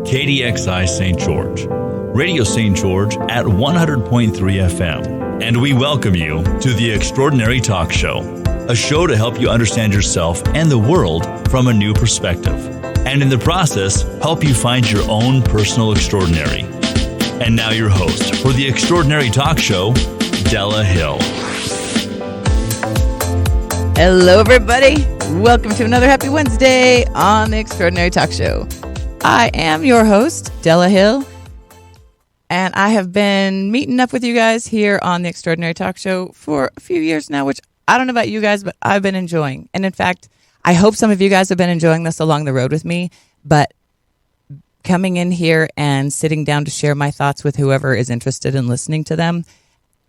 KDXI St. George, Radio St. George at 100.3 FM. And we welcome you to The Extraordinary Talk Show, a show to help you understand yourself and the world from a new perspective. And in the process, help you find your own personal extraordinary. And now your host for The Extraordinary Talk Show, Della Hill. Hello, everybody. Welcome to another Happy Wednesday on The Extraordinary Talk Show. I am your host, Della Hill, and I have been meeting up with you guys here on The Extraordinary Talk Show for a few years now, which I don't know about you guys, but I've been enjoying. And in fact, I hope some of you guys have been enjoying this along the road with me, but coming in here and sitting down to share my thoughts with whoever is interested in listening to them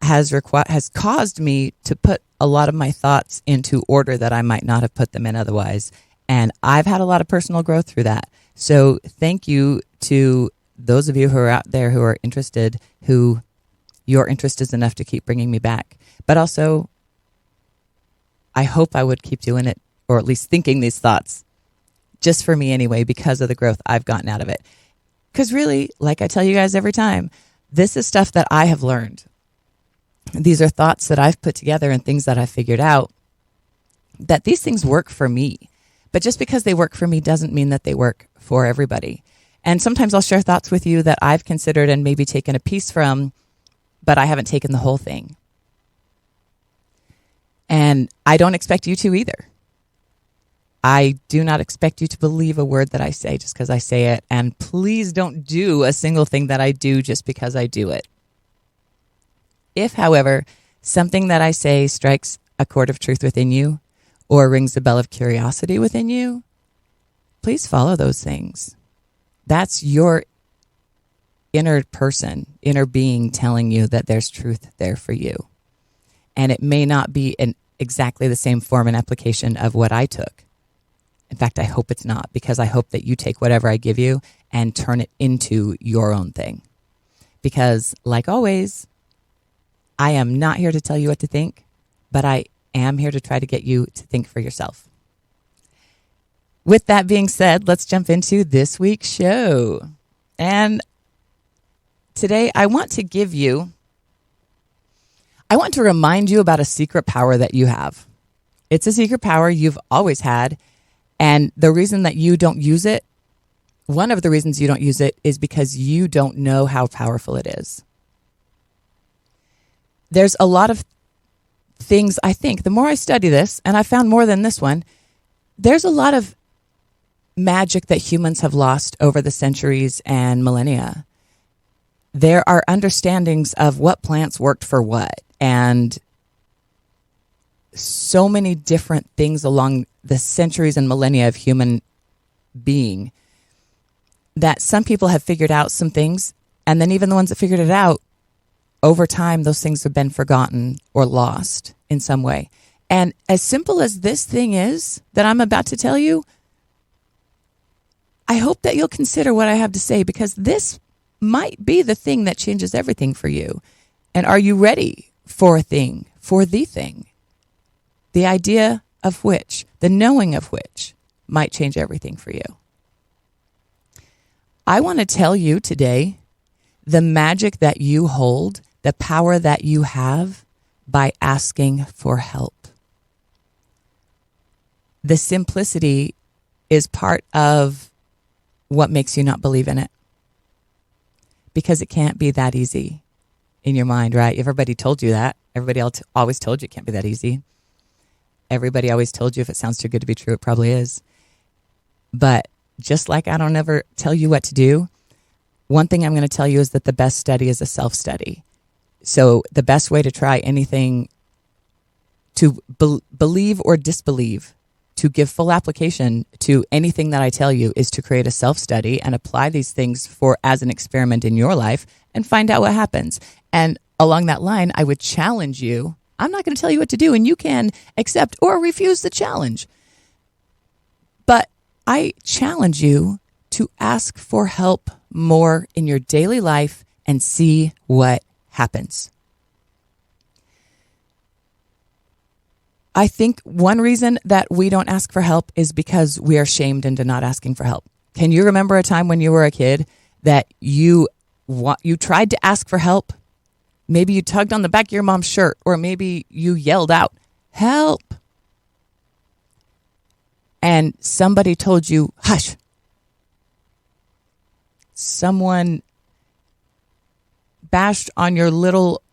has caused me to put a lot of my thoughts into order that I might not have put them in otherwise. And I've had a lot of personal growth through that. So thank you to those of you who are out there who are interested, who your interest is enough to keep bringing me back. But also, I hope I would keep doing it, or at least thinking these thoughts, just for me anyway, because of the growth I've gotten out of it. Because really, like I tell you guys every time, this is stuff that I have learned. These are thoughts that I've put together and things that I've figured out, that these things work for me. But just because they work for me doesn't mean that they work for everybody. And sometimes I'll share thoughts with you that I've considered and maybe taken a piece from, but I haven't taken the whole thing. And I don't expect you to either. I do not expect you to believe a word that I say just because I say it. And please don't do a single thing that I do just because I do it. If, however, something that I say strikes a chord of truth within you, or rings a bell of curiosity within you, please follow those things. That's your inner person, inner being telling you that there's truth there for you. And it may not be in exactly the same form and application of what I took. In fact, I hope it's not, because I hope that you take whatever I give you and turn it into your own thing. Because, like always, I am not here to tell you what to think, but I am here to try to get you to think for yourself. With that being said, let's jump into this week's show. And today I want to remind you about a secret power that you have. It's a secret power you've always had. And the reason that you don't use it, one of the reasons you don't use it is because you don't know how powerful it is. There's a lot of things, I think, the more I study this, and I found more than this one, there's a lot of magic that humans have lost over the centuries and millennia. There are understandings of what plants worked for what, and so many different things along the centuries and millennia of human being that some people have figured out some things, and then even the ones that figured it out, over time, those things have been forgotten or lost in some way. And as simple as this thing is that I'm about to tell you, I hope that you'll consider what I have to say, because this might be the thing that changes everything for you. And are you ready for a thing, for the thing? The idea of which, the knowing of which, might change everything for you. I want to tell you today the magic that you hold, the power that you have by asking for help. The simplicity is part of what makes you not believe in it. Because it can't be that easy in your mind, right? Everybody told you that. Everybody else always told you it can't be that easy. Everybody always told you if it sounds too good to be true, it probably is. But just like I don't ever tell you what to do, one thing I'm going to tell you is that the best study is a self-study. So the best way to try anything, to believe or disbelieve, to give full application to anything that I tell you, is to create a self-study and apply these things as an experiment in your life and find out what happens. And along that line, I would challenge you. I'm not going to tell you what to do, and you can accept or refuse the challenge. But I challenge you to ask for help more in your daily life and see what happens. I think one reason that we don't ask for help is because we are shamed into not asking for help. Can you remember a time when you were a kid that you tried to ask for help? Maybe you tugged on the back of your mom's shirt, or maybe you yelled out, "Help!" And somebody told you, "Hush." Someone bashed on your little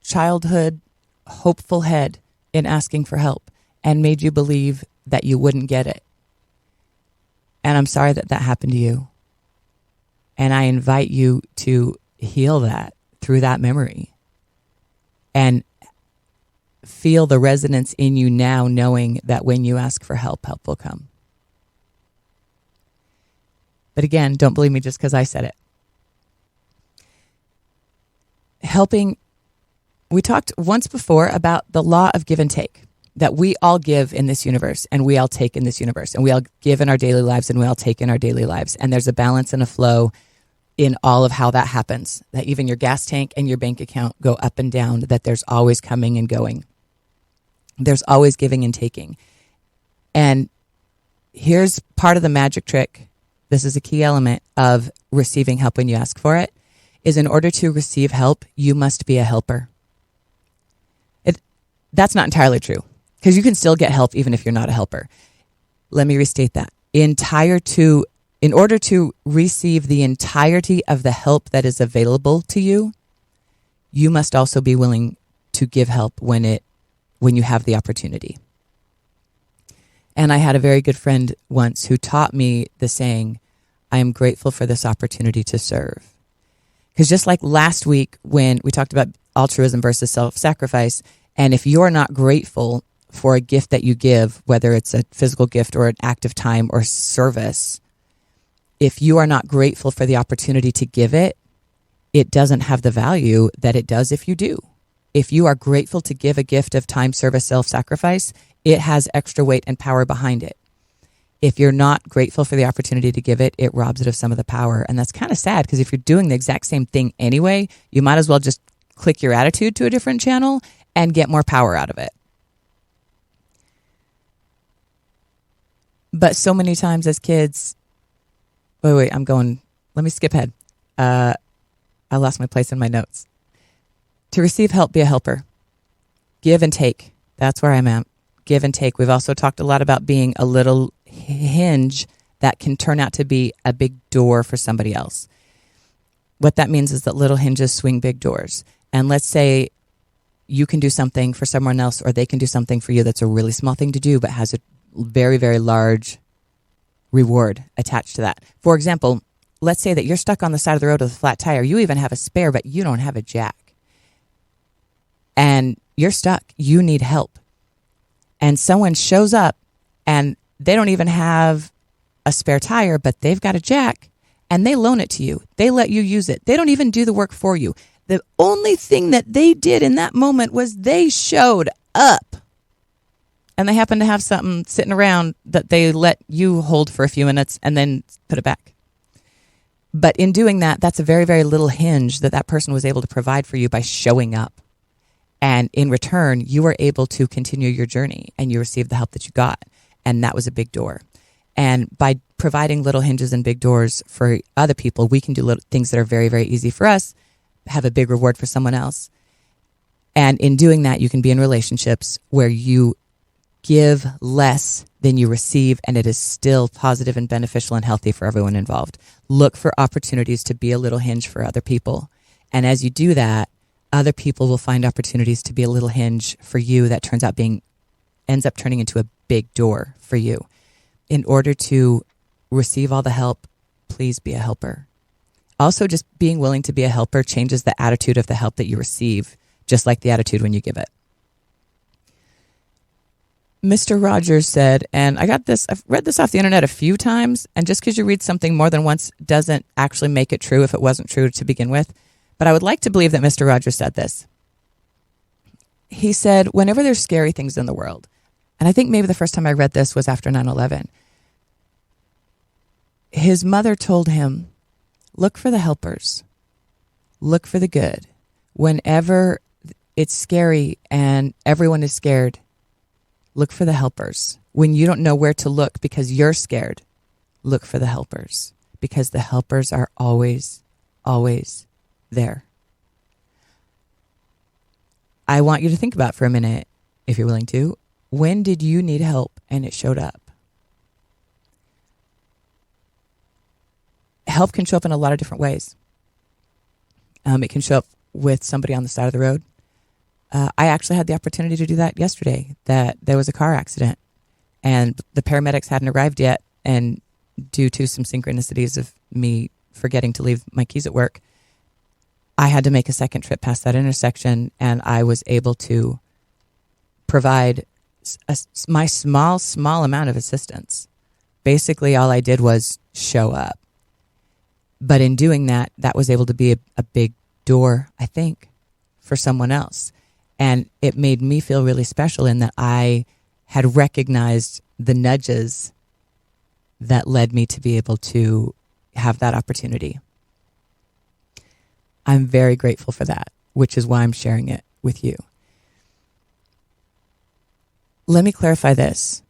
childhood hopeful head in asking for help and made you believe that you wouldn't get it. And I'm sorry that that happened to you. And I invite you to heal that through that memory and feel the resonance in you now, knowing that when you ask for help, help will come. But again, don't believe me just because I said it. Helping, we talked once before about the law of give and take, that we all give in this universe and we all take in this universe, and we all give in our daily lives and we all take in our daily lives. And there's a balance and a flow in all of how that happens, that even your gas tank and your bank account go up and down, that there's always coming and going. There's always giving and taking. And here's part of the magic trick. This is a key element of receiving help when you ask for it, is in order to receive help, you must be a helper. That's not entirely true, because you can still get help even if you're not a helper. Let me restate that. In order to receive the entirety of the help that is available to you, you must also be willing to give help when you have the opportunity. And I had a very good friend once who taught me the saying, "I am grateful for this opportunity to serve." Because just like last week when we talked about altruism versus self-sacrifice, and if you're not grateful for a gift that you give, whether it's a physical gift or an act of time or service, if you are not grateful for the opportunity to give it, it doesn't have the value that it does if you do. If you are grateful to give a gift of time, service, self-sacrifice, it has extra weight and power behind it. If you're not grateful for the opportunity to give it, it robs it of some of the power. And that's kind of sad, because if you're doing the exact same thing anyway, you might as well just click your attitude to a different channel and get more power out of it. But so many times as kids, let me skip ahead. I lost my place in my notes. To receive help, be a helper. Give and take. That's where I'm at. Give and take. We've also talked a lot about being a little hinge that can turn out to be a big door for somebody else. What that means is that little hinges swing big doors. And let's say you can do something for someone else, or they can do something for you that's a really small thing to do, but has a very, very large reward attached to that. For example, let's say that you're stuck on the side of the road with a flat tire. You even have a spare, but you don't have a jack. And you're stuck. You need help. And someone shows up and they don't even have a spare tire, but they've got a jack, and they loan it to you. They let you use it. They don't even do the work for you. The only thing that they did in that moment was they showed up. And they happen to have something sitting around that they let you hold for a few minutes and then put it back. But in doing that, that's a very, very little hinge that person was able to provide for you by showing up. And in return, you were able to continue your journey and you received the help that you got. And that was a big door. And by providing little hinges and big doors for other people, we can do little things that are very, very easy for us, have a big reward for someone else. And in doing that, you can be in relationships where you give less than you receive, and it is still positive and beneficial and healthy for everyone involved. Look for opportunities to be a little hinge for other people. And as you do that, other people will find opportunities to be a little hinge for you that ends up turning into a big door for you. In order to receive all the help, please be a helper. Also, just being willing to be a helper changes the attitude of the help that you receive, just like the attitude when you give it. Mr. Rogers said, and I've read this off the internet a few times, and just because you read something more than once doesn't actually make it true if it wasn't true to begin with. But I would like to believe that Mr. Rogers said this. He said, whenever there's scary things in the world, and I think maybe the first time I read this was after 9/11, his mother told him, look for the helpers, look for the good. Whenever it's scary and everyone is scared, look for the helpers. When you don't know where to look because you're scared, look for the helpers, because the helpers are always, always there. I want you to think about for a minute, if you're willing to, when did you need help and it showed up? Help can show up in a lot of different ways. It can show up with somebody on the side of the road. I actually had the opportunity to do that yesterday, that there was a car accident and the paramedics hadn't arrived yet. And due to some synchronicities of me forgetting to leave my keys at work, I had to make a second trip past that intersection, and I was able to provide my small amount of assistance. Basically, all I did was show up. But in doing that, that was able to be a big door, I think, for someone else. And it made me feel really special in that I had recognized the nudges that led me to be able to have that opportunity. I'm very grateful for that, which is why I'm sharing it with you. Let me clarify this.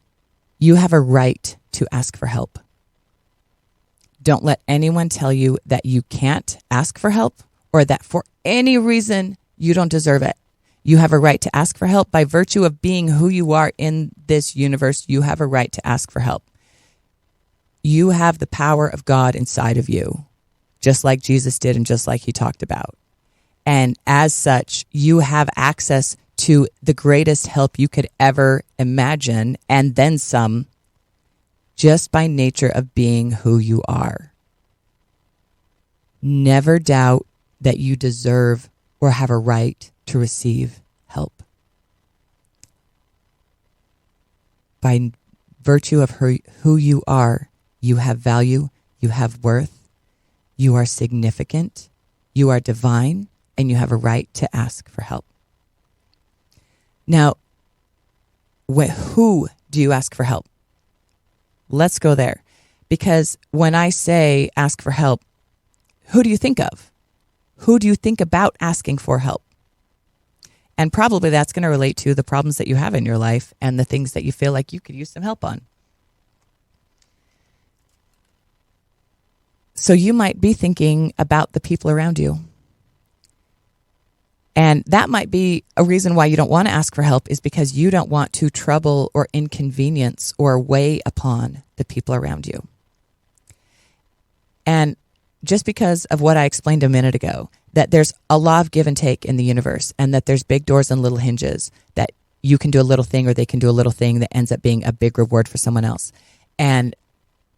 You have a right to ask for help. Don't let anyone tell you that you can't ask for help or that for any reason you don't deserve it. You have a right to ask for help by virtue of being who you are in this universe. You have a right to ask for help. You have the power of God inside of you, just like Jesus did and just like he talked about. And as such, you have access to the greatest help you could ever imagine, and then some, just by nature of being who you are. Never doubt that you deserve or have a right to receive help. By virtue of who you are, you have value, you have worth, you are significant, you are divine, and you have a right to ask for help. Now, who do you ask for help? Let's go there. Because when I say ask for help, who do you think of? Who do you think about asking for help? And probably that's going to relate to the problems that you have in your life and the things that you feel like you could use some help on. So you might be thinking about the people around you. And that might be a reason why you don't want to ask for help, is because you don't want to trouble or inconvenience or weigh upon the people around you. And just because of what I explained a minute ago, that there's a law of give and take in the universe, and that there's big doors and little hinges, that you can do a little thing or they can do a little thing that ends up being a big reward for someone else, and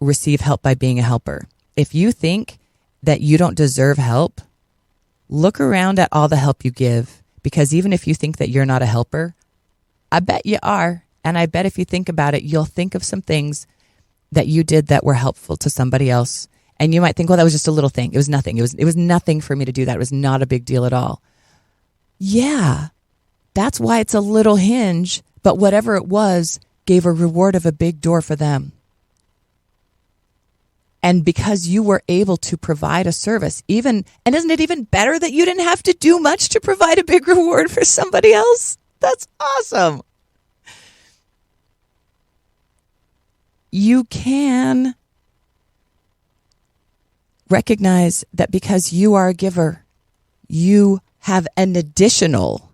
receive help by being a helper. If you think that you don't deserve help, look around at all the help you give, because even if you think that you're not a helper, I bet you are. And I bet if you think about it, you'll think of some things that you did that were helpful to somebody else. And you might think, well, that was just a little thing. It was nothing. It was nothing for me to do that. It was not a big deal at all. Yeah, that's why it's a little hinge. But whatever it was gave a reward of a big door for them. And because you were able to provide a service, and isn't it even better that you didn't have to do much to provide a big reward for somebody else? That's awesome. You can recognize that because you are a giver, you have an additional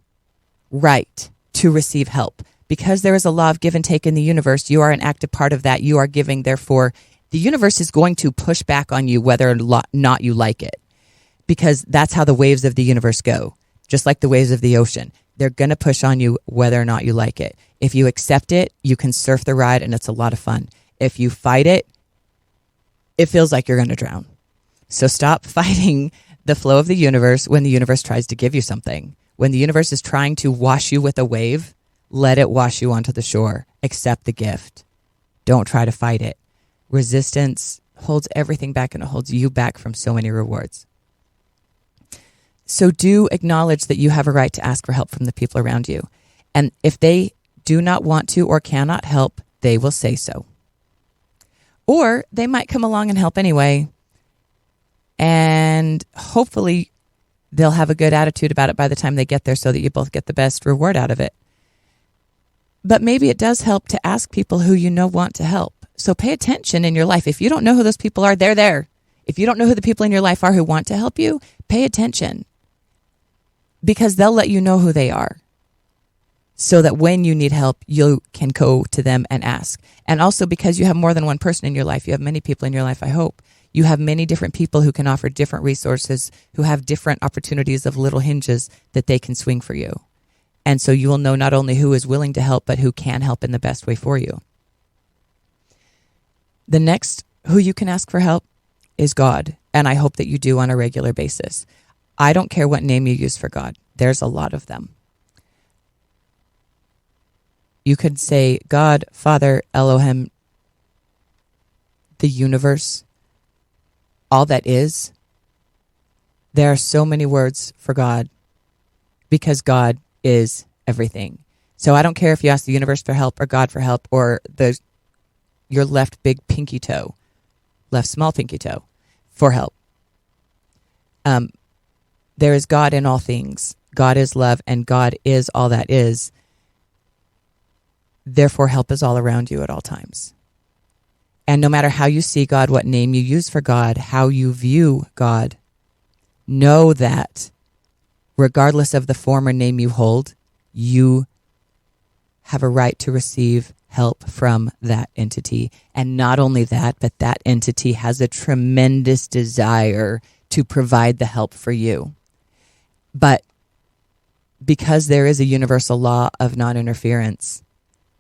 right to receive help. Because there is a law of give and take in the universe, you are an active part of that. You are giving, therefore, the universe is going to push back on you whether or not you like it, because that's how the waves of the universe go, just like the waves of the ocean. They're going to push on you whether or not you like it. If you accept it, you can surf the ride, and it's a lot of fun. If you fight it, it feels like you're going to drown. So stop fighting the flow of the universe when the universe tries to give you something. When the universe is trying to wash you with a wave, let it wash you onto the shore. Accept the gift. Don't try to fight it. Resistance holds everything back, and it holds you back from so many rewards. So do acknowledge that you have a right to ask for help from the people around you. And if they do not want to or cannot help, they will say so. Or they might come along and help anyway. And hopefully they'll have a good attitude about it by the time they get there, so that you both get the best reward out of it. But maybe it does help to ask people who you know want to help. So pay attention in your life. If you don't know who those people are, they're there. If you don't know who the people in your life are who want to help you, pay attention, because they'll let you know who they are, so that when you need help, you can go to them and ask. And also because you have more than one person in your life, you have many people in your life, I hope. You have many different people who can offer different resources, who have different opportunities of little hinges that they can swing for you. And so you will know not only who is willing to help, but who can help in the best way for you. The next who you can ask for help is God. And I hope that you do on a regular basis. I don't care what name you use for God. There's a lot of them. You could say God, Father, Elohim, the universe, all that is. There are so many words for God because God is everything. So I don't care if you ask the universe for help or God for help or your left big pinky toe, left small pinky toe for help. There is God in all things. God is love and God is all that is. Therefore, help is all around you at all times. And no matter how you see God, what name you use for God, how you view God, know that regardless of the form or name you hold, you have a right to receive help from that entity. And not only that, but that entity has a tremendous desire to provide the help for you. But because there is a universal law of non-interference,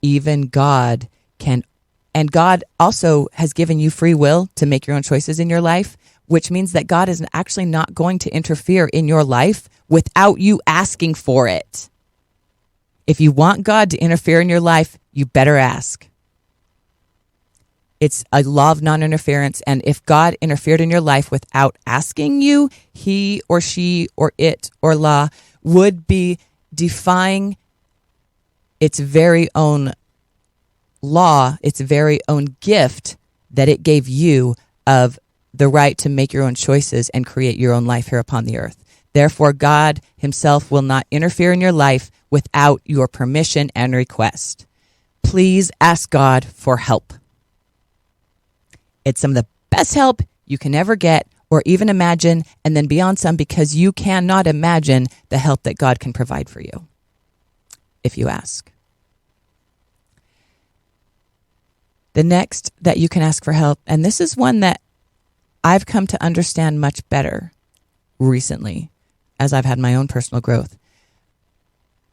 even God can, and God also has given you free will to make your own choices in your life, which means that God is actually not going to interfere in your life without you asking for it. If you want God to interfere in your life, you better ask. It's a law of non-interference, and if God interfered in your life without asking you, he or she or it or la would be defying its very own law, its very own gift that it gave you of the right to make your own choices and create your own life here upon the earth. Therefore, God himself will not interfere in your life without your permission and request. Please ask God for help. It's some of the best help you can ever get or even imagine, and then beyond some, because you cannot imagine the help that God can provide for you if you ask. The next that you can ask for help, and this is one that I've come to understand much better recently as I've had my own personal growth.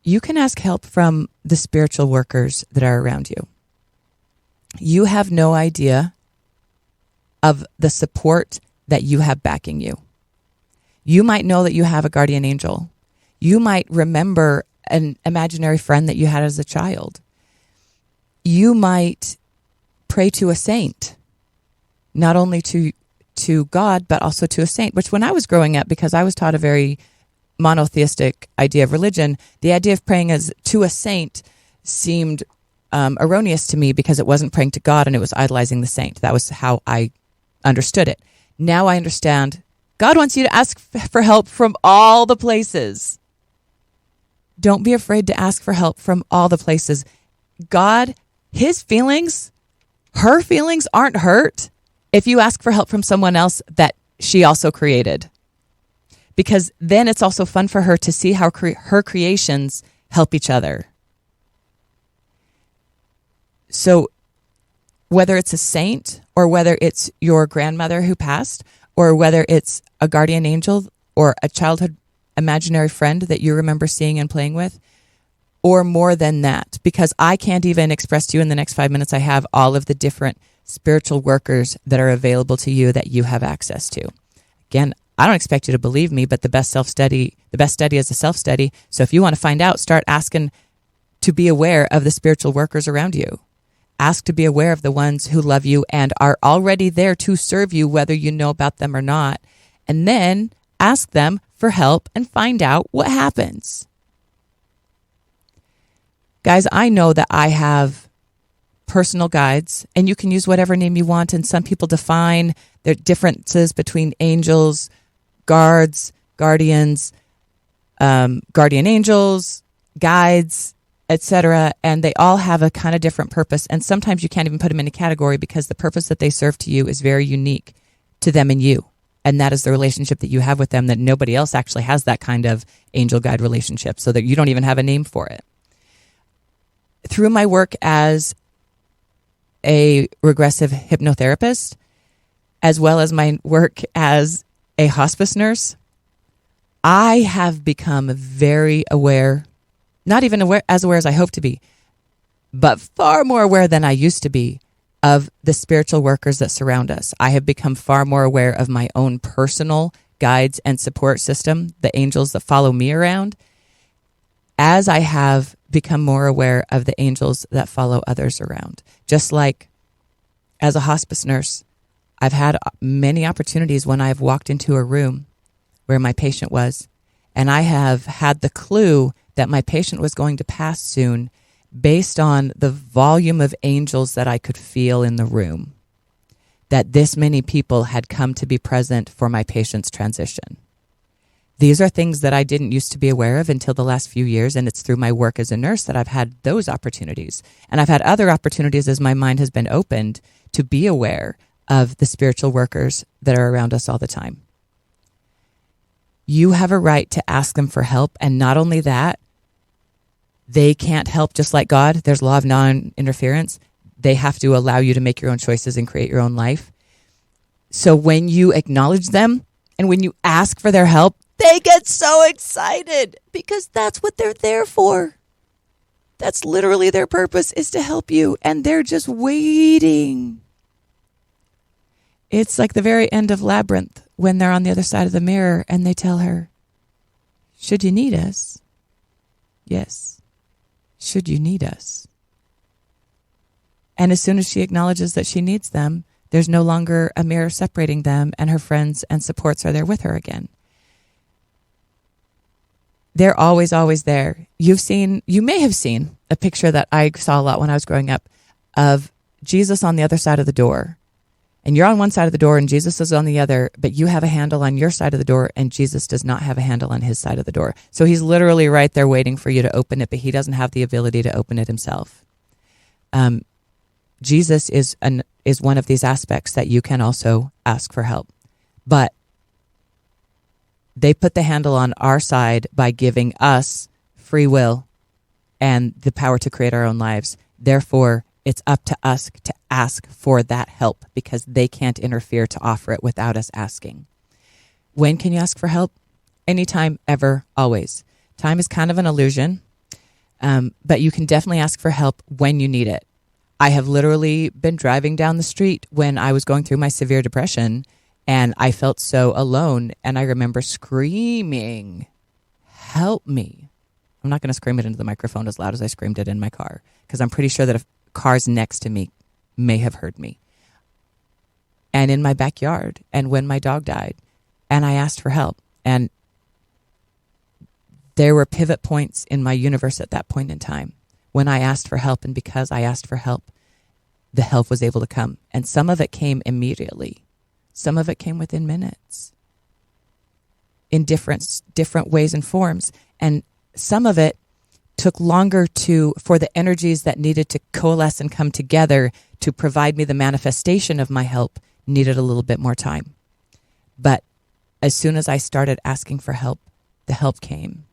You can ask help from the spiritual workers that are around you. You have no idea of the support that you have backing you. You might know that you have a guardian angel. You might remember an imaginary friend that you had as a child. You might pray to a saint, not only to God, but also to a saint, which when I was growing up, because I was taught a very monotheistic idea of religion, the idea of praying as to a saint seemed erroneous to me because it wasn't praying to God and it was idolizing the saint. That was how I understood it. Now I understand God wants you to ask for help from all the places. Don't be afraid to ask for help from all the places. God, his feelings, her feelings aren't hurt if you ask for help from someone else that she also created. Because then it's also fun for her to see how her creations help each other. So whether it's a saint or whether it's your grandmother who passed or whether it's a guardian angel or a childhood imaginary friend that you remember seeing and playing with, or more than that, because I can't even express to you in the next 5 minutes I have all of the different spiritual workers that are available to you that you have access to. Again, I don't expect you to believe me, but the best study is a self-study. So if you want to find out, start asking to be aware of the spiritual workers around you. Ask to be aware of the ones who love you and are already there to serve you, whether you know about them or not. And then ask them for help and find out what happens. Guys, I know that I have personal guides, and you can use whatever name you want. And some people define their differences between angels, guards, guardians, guardian angels, guides, etc. And they all have a kind of different purpose. And sometimes you can't even put them in a category because the purpose that they serve to you is very unique to them and you. And that is the relationship that you have with them, that nobody else actually has that kind of angel guide relationship, so that you don't even have a name for it. Through my work as a regressive hypnotherapist, as well as my work as a hospice nurse, I have become very aware, not even as aware as I hope to be, but far more aware than I used to be of the spiritual workers that surround us. I have become far more aware of my own personal guides and support system, the angels that follow me around, as I have become more aware of the angels that follow others around. Just like as a hospice nurse, I've had many opportunities when I've walked into a room where my patient was, and I have had the clue that my patient was going to pass soon based on the volume of angels that I could feel in the room, that this many people had come to be present for my patient's transition. These are things that I didn't used to be aware of until the last few years, and it's through my work as a nurse that I've had those opportunities. And I've had other opportunities as my mind has been opened to be aware of the spiritual workers that are around us all the time. You have a right to ask them for help, and not only that, they can't help just like God. There's law of non-interference. They have to allow you to make your own choices and create your own life. So when you acknowledge them and when you ask for their help, they get so excited because that's what they're there for. That's literally their purpose, is to help you. And they're just waiting. It's like the very end of Labyrinth when they're on the other side of the mirror and they tell her, should you need us? Yes. Should you need us? And as soon as she acknowledges that she needs them, there's no longer a mirror separating them, and her friends and supports are there with her again. They're always, always there. You may have seen a picture that I saw a lot when I was growing up of Jesus on the other side of the door. And you're on one side of the door and Jesus is on the other, but you have a handle on your side of the door and Jesus does not have a handle on his side of the door. So he's literally right there waiting for you to open it, but he doesn't have the ability to open it himself. Jesus is one of these aspects that you can also ask for help. But they put the handle on our side by giving us free will and the power to create our own lives. Therefore, it's up to us to ask for that help because they can't interfere to offer it without us asking. When can you ask for help? Anytime, ever, always. Time is kind of an illusion, but you can definitely ask for help when you need it. I have literally been driving down the street when I was going through my severe depression and I felt so alone, and I remember screaming, help me. I'm not going to scream it into the microphone as loud as I screamed it in my car because I'm pretty sure that if cars next to me may have heard me. And in my backyard, and when my dog died, and I asked for help. And there were pivot points in my universe at that point in time when I asked for help, and because I asked for help, the help was able to come. And some of it came immediately. Some of it came within minutes in different ways and forms. And some of it took longer for the energies that needed to coalesce and come together to provide me the manifestation of my help needed a little bit more time. But as soon as I started asking for help, the help came.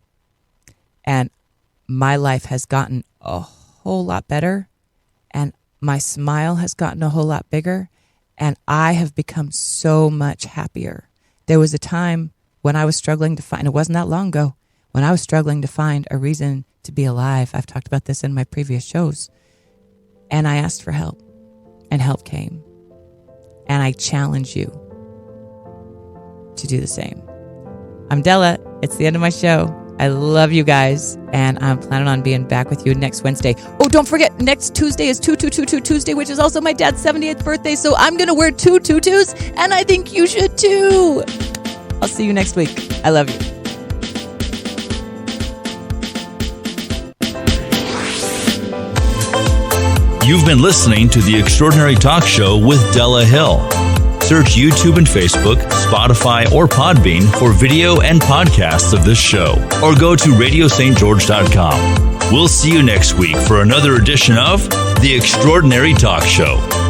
And my life has gotten a whole lot better, and my smile has gotten a whole lot bigger, and I have become so much happier. There was a time when I was struggling to find, it wasn't that long ago, when I was struggling to find a reason to be alive. I've talked about this in my previous shows. And I asked for help, and help came. And I challenge you to do the same. I'm Della. It's the end of my show. I love you guys, and I'm planning on being back with you next Wednesday. Oh, don't forget, next Tuesday is 222 Tuesday, which is also my dad's 78th birthday, so I'm going to wear 2 tutus, and I think you should too. I'll see you next week. I love you. You've been listening to The Extraordinary Talk Show with Della Hill. Search YouTube and Facebook, Spotify, or Podbean for video and podcasts of this show, or go to radiostgeorge.com. We'll see you next week for another edition of The Extraordinary Talk Show.